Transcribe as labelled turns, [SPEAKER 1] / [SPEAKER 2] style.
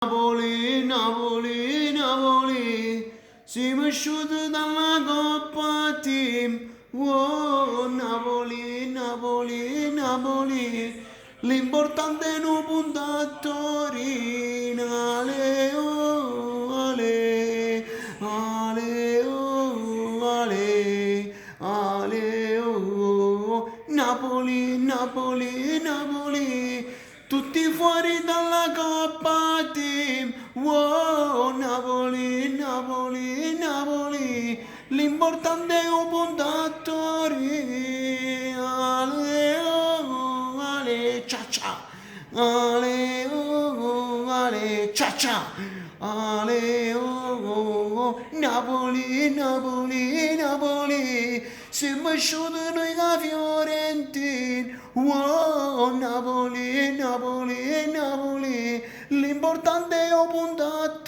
[SPEAKER 1] Napoli, Napoli, Napoli, siamo usciti dalla Coppa Team. Oh, Napoli, Napoli, Napoli, l'importante è non puntare a Torino. Ale, oh, ale, ale, oh, ale, ale, oh, Napoli, Napoli, Napoli, tutti fuori dalla Coppa Team. Wow, Napoli, Napoli, Napoli, l'importante è un puntatore. Ale, oh, ale, cia cia. Ale, oh, ale, cia cia. Ale, oh, Napoli, Napoli, Napoli, siamo asciutti noi da Fiorentina. Wow, Napoli, Napoli, Napoli, l'importante è un puntato.